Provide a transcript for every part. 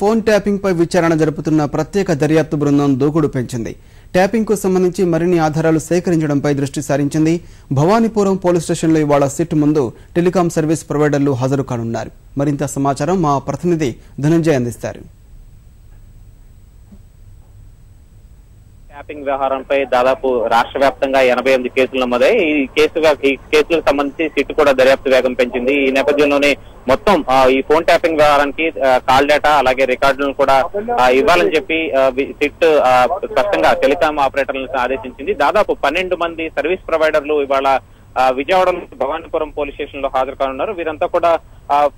Phone tapping పై విచారణ జరుపుతున్న ప్రత్యేక దర్యాప్తు బృందం దూకుడు పెంచింది. ట్యాపింగ్ కు సంబంధించి మరిన్ని ఆధారాలు సేకరించడంపై దృష్టి సారించింది. భవానీపురం పోలీస్ స్టేషన్లో ఇవాళ సిట్ ముందు టెలికాం సర్వీస్ ప్రొవైడర్లు హాజరు కానున్నారు. మరింత సమాచారం మా ప్రతినిధి ధనంజయ్ అందిస్తారు. ట్యాపింగ్ వ్యవహారంపై దాదాపు రాష్ట్ర వ్యాప్తంగా 88 కేసులు నమోదాయి. ఈ కేసులకు సంబంధించి సిట్ కూడా దర్యాప్తు వేగం పెంచింది. ఈ నేపథ్యంలోనే మొత్తం ఈ ఫోన్ ట్యాపింగ్ వ్యవహారానికి కాల్ డేటా అలాగే రికార్డులను కూడా ఇవ్వాలని చెప్పి సిట్ స్పష్టంగా టెలికాం ఆపరేటర్లను ఆదేశించింది. దాదాపు 12 మంది సర్వీస్ ప్రొవైడర్లు ఇవాళ విజయవాడలో భవానీపురం పోలీస్ స్టేషన్ లో హాజరు కానున్నారు. వీరంతా కూడా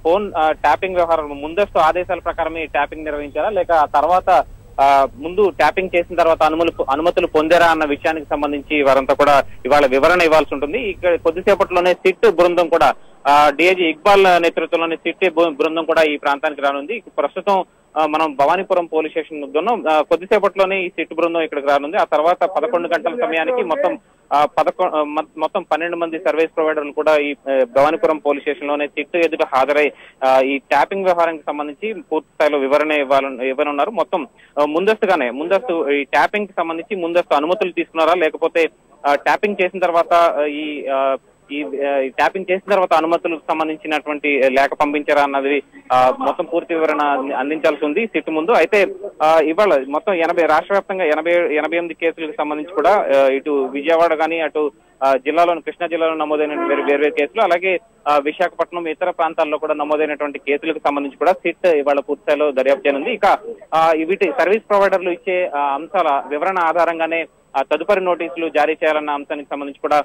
ఫోన్ ట్యాపింగ్ వ్యవహారం ముందస్తు ఆదేశాల ప్రకారం ఈ ట్యాపింగ్ నిర్వహించారా లేక ఆ తర్వాత ముందు ట్యాపింగ్ చేసిన తర్వాత అనుమతులు పొందారా అన్న విషయానికి సంబంధించి వారంతా కూడా ఇవాళ వివరణ ఇవ్వాల్సి ఉంటుంది. ఇక్కడ కొద్దిసేపట్లోనే సిట్ బృందం కూడా డిఐజీ ఇక్బాల్ నేతృత్వంలోని సిట్ బృందం కూడా ఈ ప్రాంతానికి రానుంది. ప్రస్తుతం మనం భవానీపురం పోలీస్ స్టేషన్ ఉన్నాం. కొద్దిసేపట్లోనే ఈ సిట్ బృందం ఇక్కడికి రానుంది. ఆ తర్వాత 11 గంటల సమయానికి మొత్తం 12 మంది సర్వీస్ ప్రొవైడర్లు కూడా ఈ భవానీపురం పోలీస్ స్టేషన్ లోనే సిట్ ఎదుట హాజరై ఈ ట్యాపింగ్ వ్యవహారానికి సంబంధించి పూర్తి స్థాయిలో వివరణ ఇవ్వనున్నారు. మొత్తం ముందస్తు ఈ ట్యాపింగ్ కి సంబంధించి ముందస్తు అనుమతులు తీసుకున్నారా లేకపోతే ట్యాపింగ్ చేసిన తర్వాత ఈ ట్యాపింగ్ చేసిన తర్వాత అనుమతులకు సంబంధించినటువంటి లేఖ పంపించారా అన్నది మొత్తం పూర్తి వివరణ అందించాల్సి ఉంది సిట్ ముందు. అయితే ఇవాళ మొత్తం రాష్ట్ర వ్యాప్తంగా 88 కేసులకు సంబంధించి కూడా ఇటు విజయవాడ కానీ అటు జిల్లాలోని కృష్ణా జిల్లాలో నమోదైన వేర్వేరు కేసులు అలాగే విశాఖపట్నం ఇతర ప్రాంతాల్లో కూడా నమోదైనటువంటి కేసులకు సంబంధించి కూడా సిట్ ఇవాళ పూర్తిస్థాయిలో దర్యాప్తు చేయనుంది. ఇక వీటి సర్వీస్ ప్రొవైడర్లు ఇచ్చే అంశాల వివరణ ఆధారంగానే తదుపరి నోటీసులు జారీ చేయాలన్న అంశానికి సంబంధించి కూడా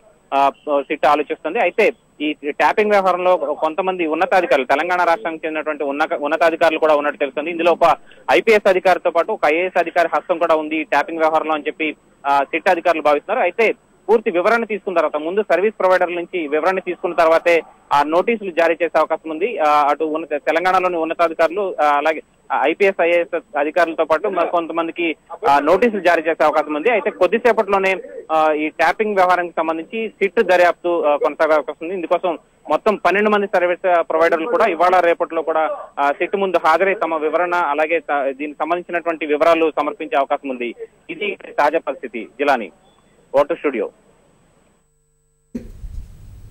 సిట్ ఆలోచిస్తుంది. అయితే ఈ ట్యాపింగ్ వ్యవహారంలో కొంతమంది ఉన్నతాధికారులు తెలంగాణ రాష్ట్రానికి చెందినటువంటి ఉన్నతాధికారులు కూడా ఉన్నట్టు తెలుస్తుంది. ఇందులో ఒక ఐపీఎస్ అధికారితో పాటు ఒక ఐఏఎస్ అధికారి హస్తం కూడా ఉంది ఈ ట్యాపింగ్ వ్యవహారంలో అని చెప్పి సిట్ అధికారులు భావిస్తున్నారు. అయితే పూర్తి వివరణ తీసుకున్న తర్వాత ముందు సర్వీస్ ప్రొవైడర్ల నుంచి వివరణ తీసుకున్న తర్వాతే ఆ నోటీసులు జారీ చేసే అవకాశం ఉంది. అటు తెలంగాణలోని ఉన్నతాధికారులు అలాగే ఐపీఎస్ ఐఏఎస్ అధికారులతో పాటు మరి కొంతమందికి నోటీసులు జారీ చేసే అవకాశం ఉంది. అయితే కొద్దిసేపట్లోనే ఈ ట్యాపింగ్ వ్యవహారానికి సంబంధించి సిట్ దర్యాప్తు కొనసాగే అవకాశం ఉంది. ఇందుకోసం మొత్తం 12 మంది సర్వీస్ ప్రొవైడర్లు కూడా ఇవాళ రేపట్లో కూడా సిట్ ముందు హాజరై తమ వివరణ అలాగే దీనికి సంబంధించినటువంటి వివరాలు సమర్పించే అవకాశం ఉంది. ఇది తాజా పరిస్థితి. Jilani vote studio.